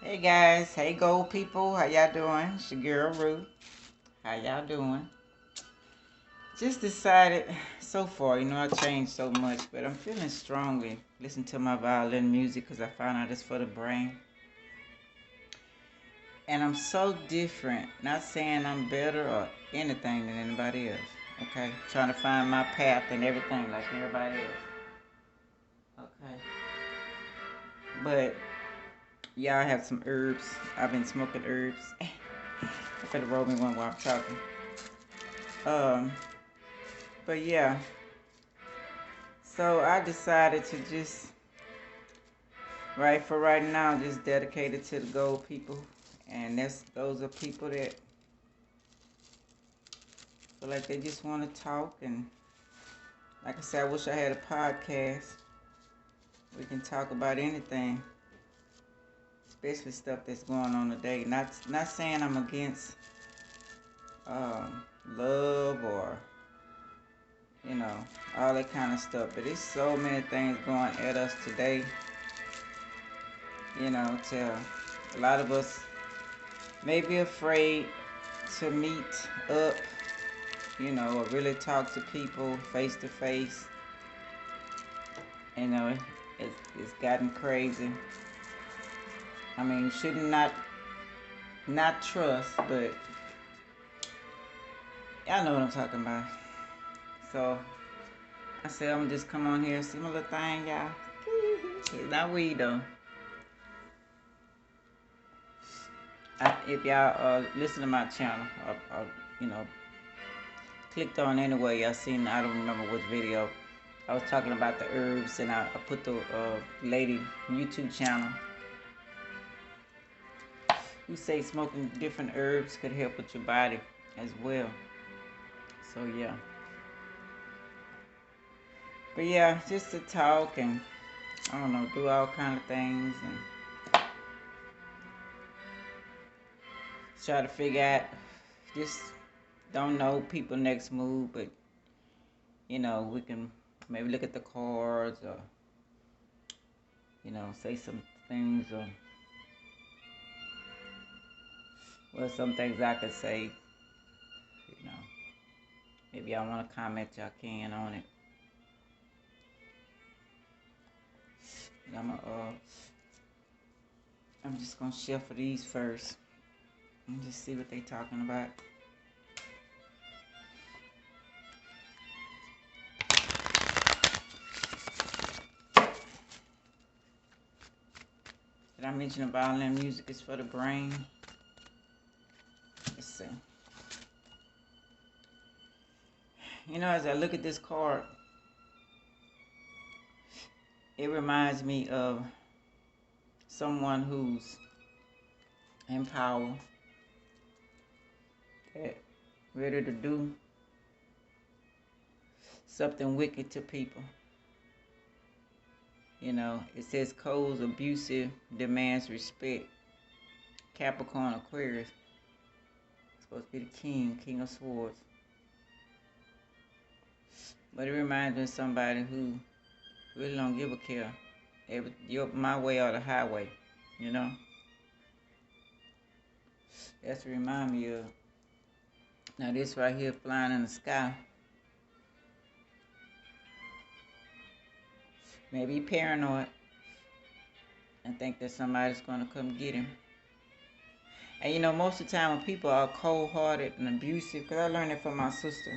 Hey guys, hey gold people, how y'all doing? It's your girl Ruth. How y'all doing? Just decided so far, I changed so much, but I'm feeling strongly. Listen to my violin music because I found out it's for the brain. And I'm so different. Not saying I'm better or anything than anybody else. Okay? Trying to find my path and everything like everybody else. Okay. But y'all have some herbs. I've been smoking herbs. I'm finna roll me one while I'm talking. Um, but yeah, so I decided to just, right now, just dedicate it to the gold people. And those are people that feel like they just want to talk. And like I said, I wish I had a podcast. We can talk about anything, especially stuff that's going on today. Not saying I'm against love or, you know, all that kind of stuff. But there's so many things going at us today, to a lot of us may be afraid to meet up, or really talk to people face to face. You know, it's gotten crazy. I mean, shouldn't not trust, but y'all know what I'm talking about. So I said I'm gonna just come on here and see my little thing, y'all. It's not weed though. If y'all listen to my channel, or you know, clicked on anyway, y'all seen. I don't remember what video. I was talking about the herbs, and I put the lady YouTube channel who say smoking different herbs could help with your body as well. So yeah. But yeah, just to talk and I don't know, do all kind of things and try to figure out. Just don't know people next move, but we can maybe look at the cards or say some things or well, some things I could say. Maybe y'all want to comment, y'all can on it. I'm just gonna shuffle these first and just see what they talking about. Did I mention the violin music is for the brain? Let's see. As I look at this card, it reminds me of someone who's in power, that ready to do something wicked to people. It says codes abusive, demands respect. Capricorn, Aquarius. It's supposed to be the king of swords. But it reminds me of somebody who really don't give a care. My way or the highway, That's to remind me of. Now this right here flying in the sky. Maybe paranoid and think that somebody's going to come get him. And most of the time when people are cold-hearted and abusive, because I learned it from my sister.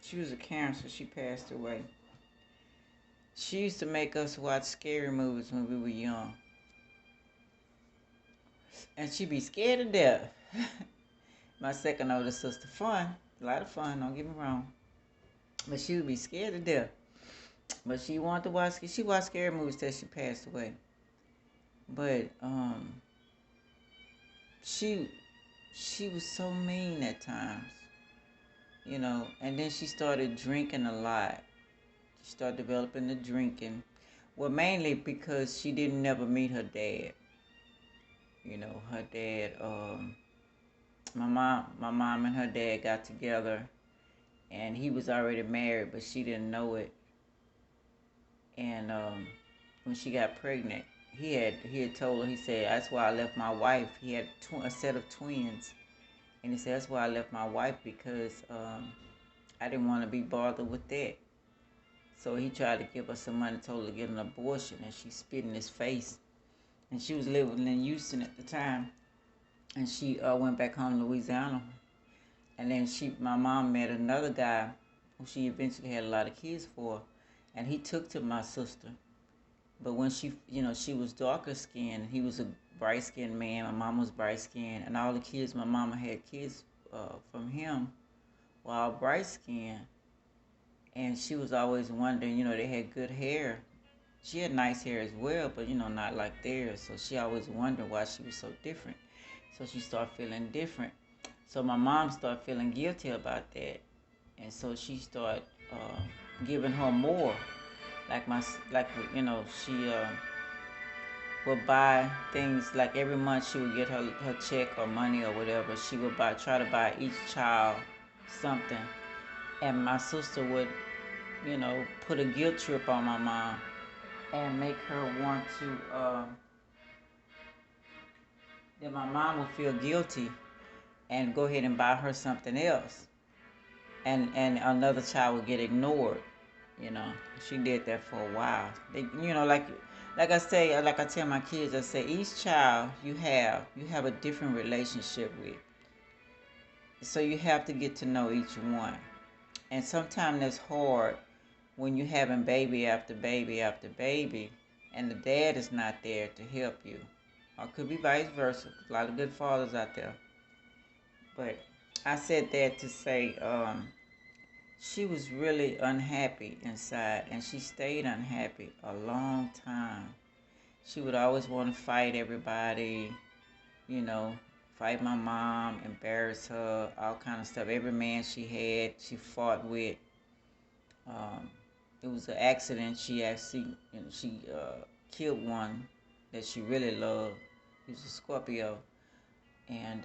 She was a Cancer. She passed away. She used to make us watch scary movies when we were young. And she'd be scared to death. My second oldest sister, fun. A lot of fun, don't get me wrong. But she would be scared to death. But she wanted to watch, she watched scary movies till she passed away. But, she was so mean at times. And then she started drinking a lot. She started developing the drinking. Well, mainly because she didn't never meet her dad. Her dad, my mom and her dad got together, and he was already married, but she didn't know it. And when she got pregnant, he had told her, he said, that's why I left my wife. He had a set of twins. And he said, that's why I left my wife, because I didn't want to be bothered with that. So he tried to give her some money, told her to get an abortion, and she spit in his face. And she was living in Houston at the time. And she went back home to Louisiana. And then my mom met another guy who she eventually had a lot of kids for. And he took to my sister. But when she was darker skinned, he was a bright skinned man. My mom was bright skinned. And all the kids, my mama had kids from him were all bright skinned. And she was always wondering, they had good hair. She had nice hair as well, but, not like theirs. So she always wondered why she was so different. So she started feeling different. So my mom started feeling guilty about that. And so she started giving her more. She would buy things, like every month she would get her check or money or whatever. She would try to buy each child something. And my sister would, put a guilt trip on my mom and make her want to, then my mom would feel guilty and go ahead and buy her something else. And another child would get ignored. She did that for a while. Like I say, like I tell my kids, I say each child you have a different relationship with. So you have to get to know each one. And sometimes that's hard when you're having baby after baby after baby, and the dad is not there to help you. Or it could be vice versa. A lot of good fathers out there. But I said that to say, she was really unhappy inside, and she stayed unhappy a long time. She would always want to fight everybody, you know, fight my mom, embarrass her, all kind of stuff. Every man she had, she fought with. Um, it was an accident. She actually, she killed one that she really loved. He was a Scorpio, and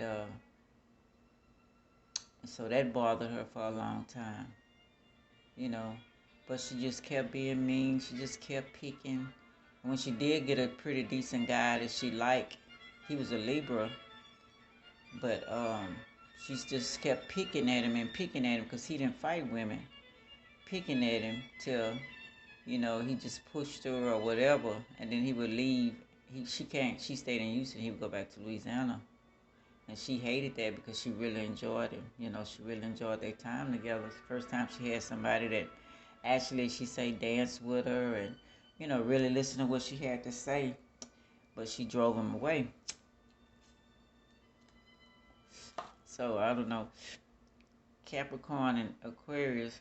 so that bothered her for a long time, you know. But she just kept being mean. She just kept picking. And when she did get a pretty decent guy that she liked, he was a Libra, but she just kept picking at him and picking at him because he didn't fight women. Picking at him till, he just pushed her or whatever, and then he would leave. She stayed in Houston. He would go back to Louisiana. And she hated that because she really enjoyed him. She really enjoyed their time together. It's the first time she had somebody that actually, she say, danced with her and, really listened to what she had to say. But she drove him away. So, I don't know. Capricorn and Aquarius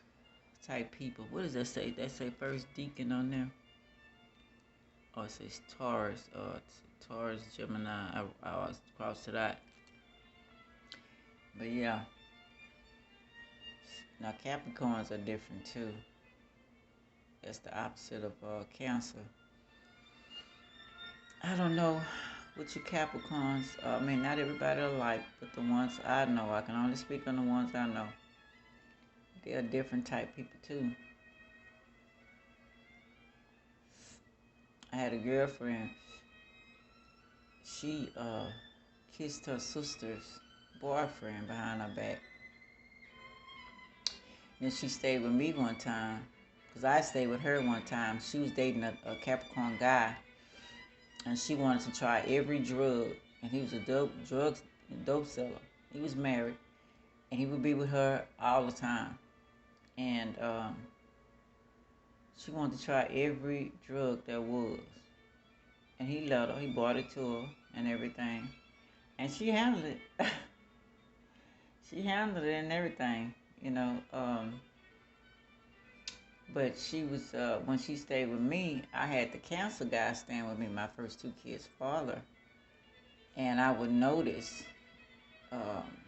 type people. What does that say? That say first deacon on there? Oh, it says Taurus. Taurus, Gemini. I was crossed to that. But yeah. Now Capricorns are different too. That's the opposite of Cancer. I don't know what you Capricorns. I mean, not everybody alike, but the ones I know, I can only speak on the ones I know. They're different type people too. I had a girlfriend. She kissed her sister's boyfriend behind her back. Then she stayed with me one time, because I stayed with her one time. She was dating a Capricorn guy, and she wanted to try every drug, and he was a dope seller. He was married, and he would be with her all the time. And she wanted to try every drug there was. And he let her, he bought it to her and everything. And she handled it. She handled it and everything, you know. But she was, when she stayed with me, I had the Cancer guy staying with me, my first two kids' father. And I would notice,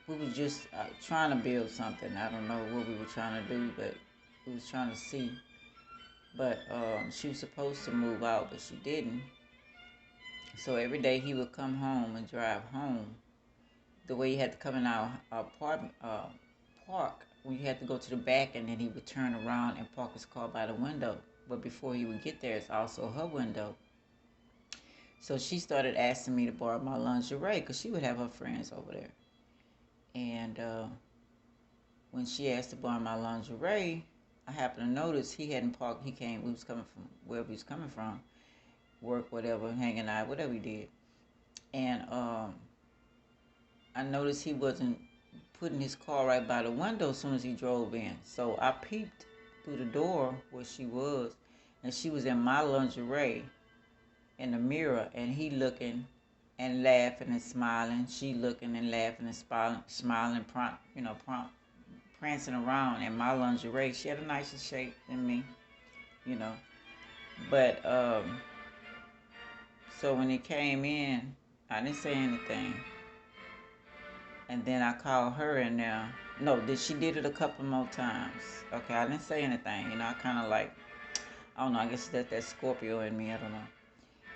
we was just trying to build something. I don't know what we were trying to do, but we was trying to see. But she was supposed to move out, but she didn't. So every day he would come home and drive home. The way he had to come in our apartment park, we had to go to the back, and then he would turn around and park his car by the window. But before he would get there, it's also her window. So she started asking me to borrow my lingerie because she would have her friends over there. And when she asked to borrow my lingerie, I happened to notice he hadn't parked. We was coming from wherever he was coming from, work, whatever, hanging out, whatever he did. And I noticed he wasn't putting his car right by the window as soon as he drove in. So I peeped through the door where she was, and she was in my lingerie in the mirror, and he looking and laughing and smiling. She looking and laughing and smiling, prancing around in my lingerie. She had a nicer shape than me, you know. But so when he came in, I didn't say anything. And then I called her in there. No, she did it a couple more times. Okay, I didn't say anything. I kind of like, I don't know, I guess that's that Scorpio in me, I don't know.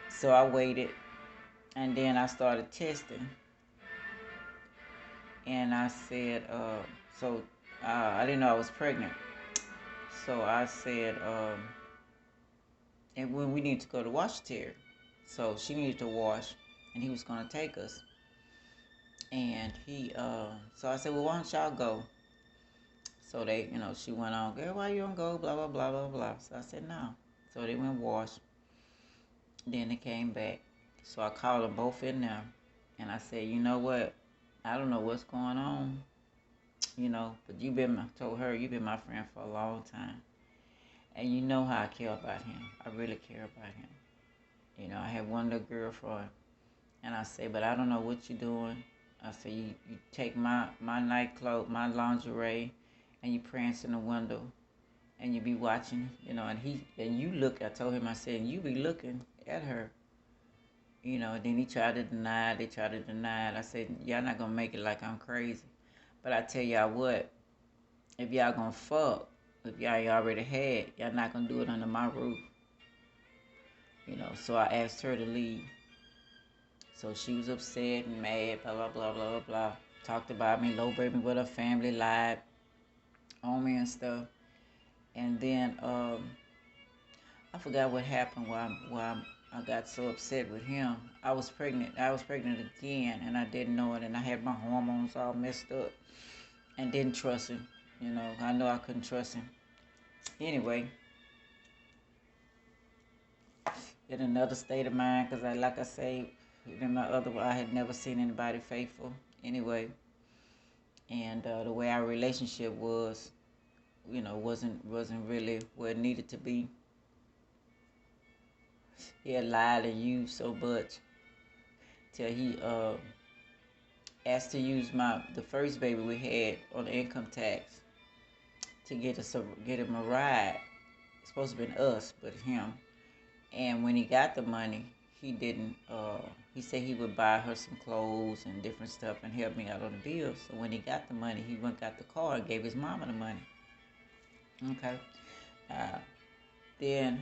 So I waited, and then I started testing. And I said, I didn't know I was pregnant. So I said, and when we need to go to wash Terry. So she needed to wash, and he was going to take us. And so I said, well, why don't y'all go? So they, she went on, girl, why you don't go? Blah, blah, blah, blah, blah. So I said, no. So they went wash. Then they came back. So I called them both in there. And I said, you know what? I don't know what's going on. But I told her, you've been my friend for a long time. And you know how I care about him. I really care about him. I had one little girlfriend. And I said, but I don't know what you're doing. I said, you take my nightclothes, my lingerie, and you prance in the window, and you be watching, and you look. I told him, I said, you be looking at her, Then he tried to deny it. They tried to deny it. I said, y'all not gonna make it like I'm crazy, but I tell y'all what, if y'all gonna fuck, if y'all ain't already had, y'all not gonna do it under my roof, So I asked her to leave. So she was upset and mad, blah, blah, blah, blah, blah, blah. Talked about me, low-braid me with her family, lied on me and stuff. And then I forgot what happened why I got so upset with him. I was pregnant again, and I didn't know it, and I had my hormones all messed up and didn't trust him. I know I couldn't trust him. Anyway, in another state of mind, because like I say, in my other one, I had never seen anybody faithful. Anyway, and the way our relationship was, wasn't really where it needed to be. He had lied and used so much till he asked to use the first baby we had on the income tax to get him a ride. It's supposed to have been us, but him. And when he got the money, he didn't. He said he would buy her some clothes and different stuff and help me out on the bills. So when he got the money, he went got the car and gave his mama the money. Okay. Then,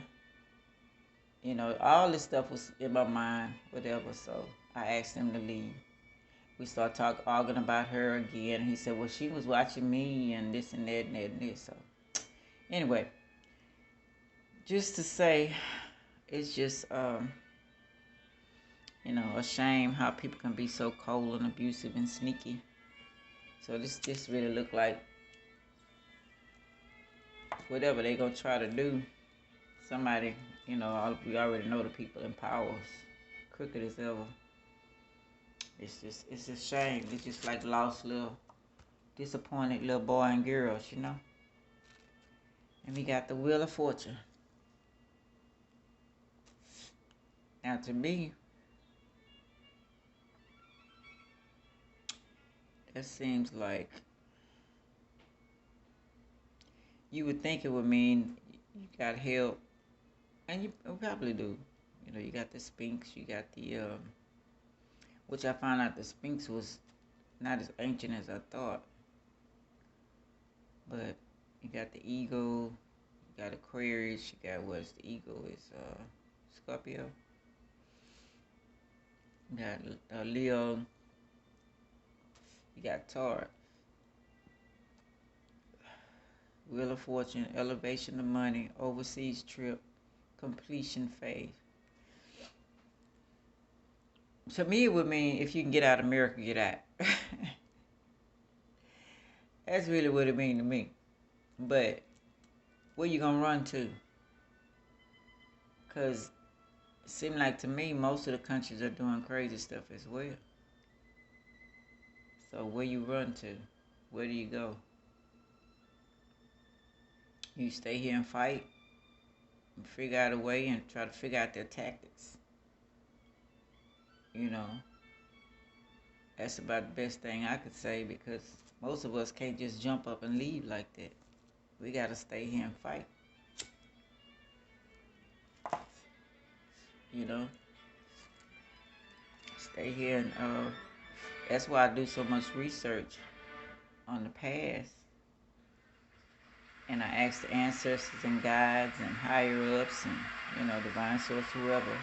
all this stuff was in my mind, whatever. So I asked him to leave. We started arguing about her again. And he said, well, she was watching me and this and that and that and this. So anyway, just to say, it's just, a shame how people can be so cold and abusive and sneaky. So this really look like whatever they gonna try to do. Somebody, we already know the people in power is crooked as ever. It's a shame. It's just like lost little, disappointed little boy and girls, And we got the Wheel of Fortune. Now to me, that seems like you would think it would mean you got help, and you probably do. You got the Sphinx, you got the, which I found out the Sphinx was not as ancient as I thought. But you got the Eagle, you got Aquarius, you got what's the Eagle is Scorpio. You got Leo, you got Taurus. Wheel of Fortune, elevation of money, overseas trip, completion phase. To me, it would mean if you can get out of America, get out. That's really what it means to me. But where you gonna run to? Cause it seems like to me most of the countries are doing crazy stuff as well. So where you run to? Where do you go? You stay here and fight and figure out a way and try to figure out their tactics. You know, that's about the best thing I could say because most of us can't just jump up and leave like that. We gotta stay here and fight. You know, stay here and that's why I do so much research on the past. And I ask the ancestors and guides and higher ups and, divine source, whoever,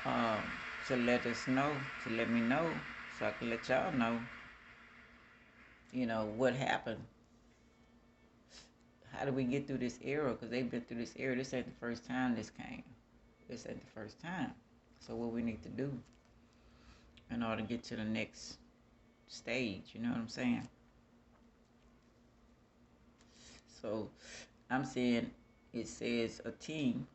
um, to let us know, to let me know, so I can let y'all know, what happened. How did we get through this era? Because they've been through this era. This ain't the first time this came. This ain't the first time. So what we need to do in order to get to the next stage, you know what I'm saying? So I'm saying it says a team,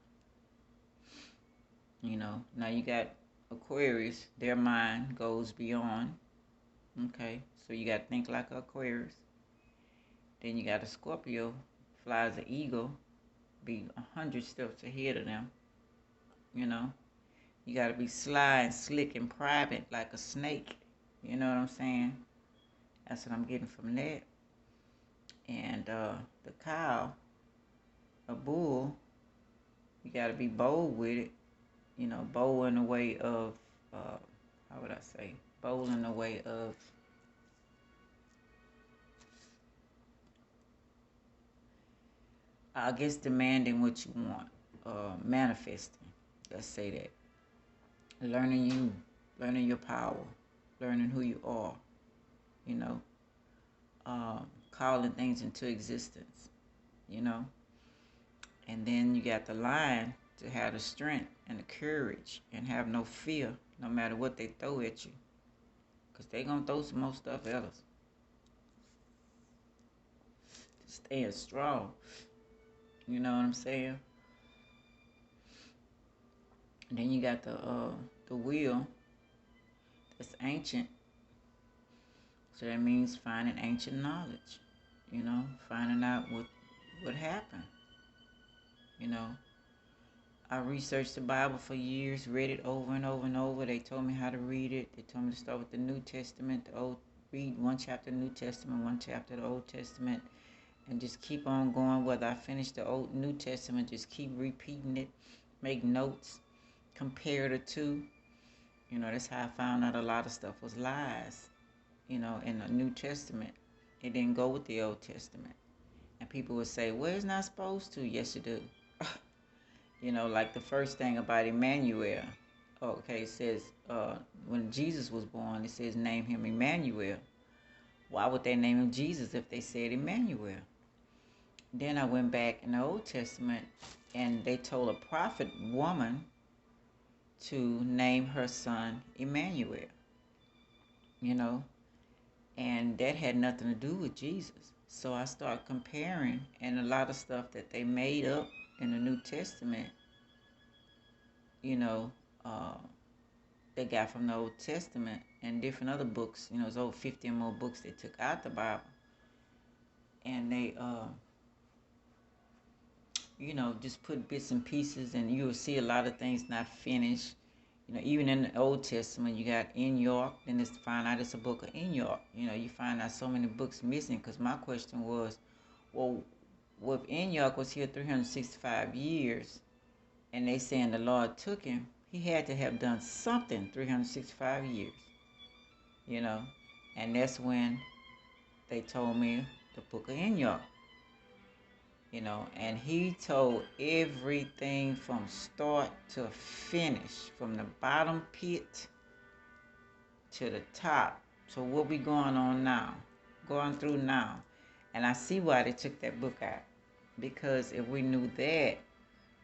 now you got Aquarius, their mind goes beyond. Okay, so you got to think like Aquarius. Then you got a Scorpio, flies an eagle, be 100 steps ahead of them. You got to be sly and slick and private like a snake. You know what I'm saying? That's what I'm getting from that. And the cow, a bull, you got to be bold with it. Bold in the way of, how would I say? Bold in the way of, I guess, demanding what you want, manifesting. Let's say that. Learning you, learning your power, learning who you are, you know, calling things into existence, you know. And then you got the lion to have the strength and the courage and have no fear no matter what they throw at you. Because they going to throw some more stuff at us. Staying strong. You know what I'm saying? And then you got the wheel that's ancient. So that means finding ancient knowledge. Finding out what happened. I researched the Bible for years, read it over and over and over. They told me how to read it. They told me to start with the New Testament, read one chapter of the New Testament, one chapter of the Old Testament, and just keep on going. Whether I finish the New Testament, just keep repeating it, make notes, compare the two. That's how I found out a lot of stuff was lies, in the New Testament. It didn't go with the Old Testament. And people would say, well, it's not supposed to. Yes, you do. Like the first thing about Emmanuel. Okay, it says when Jesus was born, it says name him Emmanuel. Why would they name him Jesus if they said Emmanuel? Then I went back in the Old Testament and they told a prophet woman to name her son Emmanuel. And that had nothing to do with Jesus. So I started comparing, and a lot of stuff that they made up in the New Testament, they got from the Old Testament and different other books. There's over 50 or more books they took out the Bible. And they, just put bits and pieces, and you will see a lot of things not finished. Even in the Old Testament, you got Enoch, then it's find out it's a book of Enoch. You find out so many books missing, because my question was, well, if Enoch was here 365 years, and they saying the Lord took him, he had to have done something 365 years, and that's when they told me the book of Enoch. And he told everything from start to finish, from the bottom pit to the top. So what we going through now. And I see why they took that book out. Because if we knew that,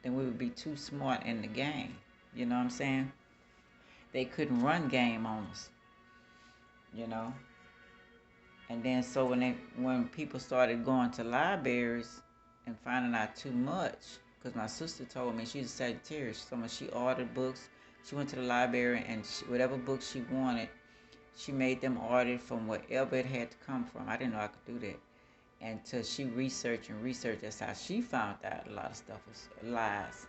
then we would be too smart in the game. You know what I'm saying? they couldn't run game on us, you know. And then so when people started going to libraries and finding out too much, because my sister told me she's a Sagittarius, so when she ordered books, she went to the library and whatever book she wanted, she made them order it from wherever it had to come from. I didn't know I could do that until she researched and researched. That's how she found out a lot of stuff was lies.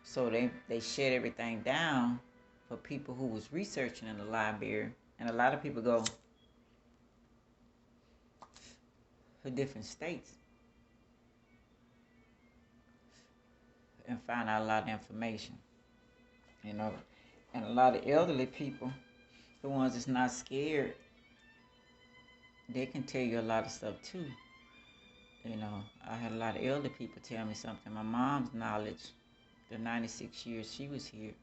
So they shut everything down for people who was researching in the library, and a lot of people go for different states and find out a lot of information, you know. And a lot of elderly people, the ones that's not scared, they can tell you a lot of stuff too. You know, I had a lot of elder people tell me something. My mom's knowledge, the 96 years she was here,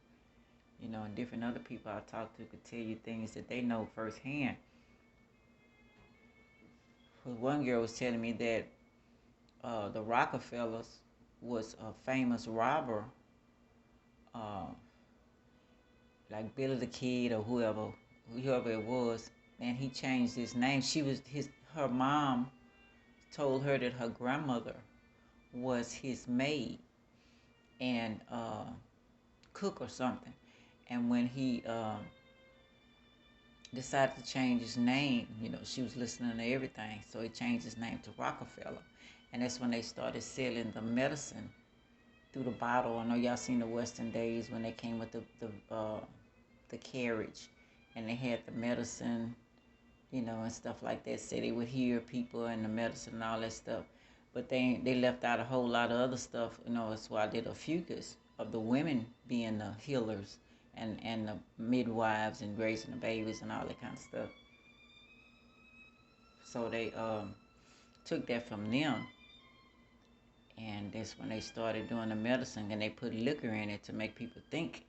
you know, and different other people I talked to could tell you things that they know firsthand. One girl was telling me that the Rockefellers was a famous robber, uh, like Billy the Kid or whoever it was, and he changed his name. Her mom told her that her grandmother was his maid and cook or something. And when he decided to change his name, you know, she was listening to everything, so he changed his name to Rockefeller. And that's when they started selling the medicine through the bottle. I know y'all seen the Western days when they came with the carriage, and they had the medicine, you know, and stuff like that. Say they would heal people and the medicine and all that stuff. But they left out a whole lot of other stuff, you know. That's why I did a fucus of the women being the healers and the midwives and raising the babies and all that kind of stuff. So they took that from them, and that's when they started doing the medicine, and they put liquor in it to make people think,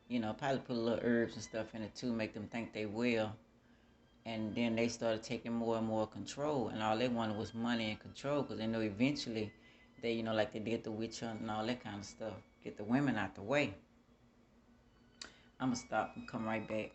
you know, probably put a little herbs and stuff in it too, make them think they will. And then they started taking more and more control, and all they wanted was money and control, because they know eventually they, you know, like they did the witch hunt and all that kind of stuff, get the women out the way. I'm gonna stop and come right back.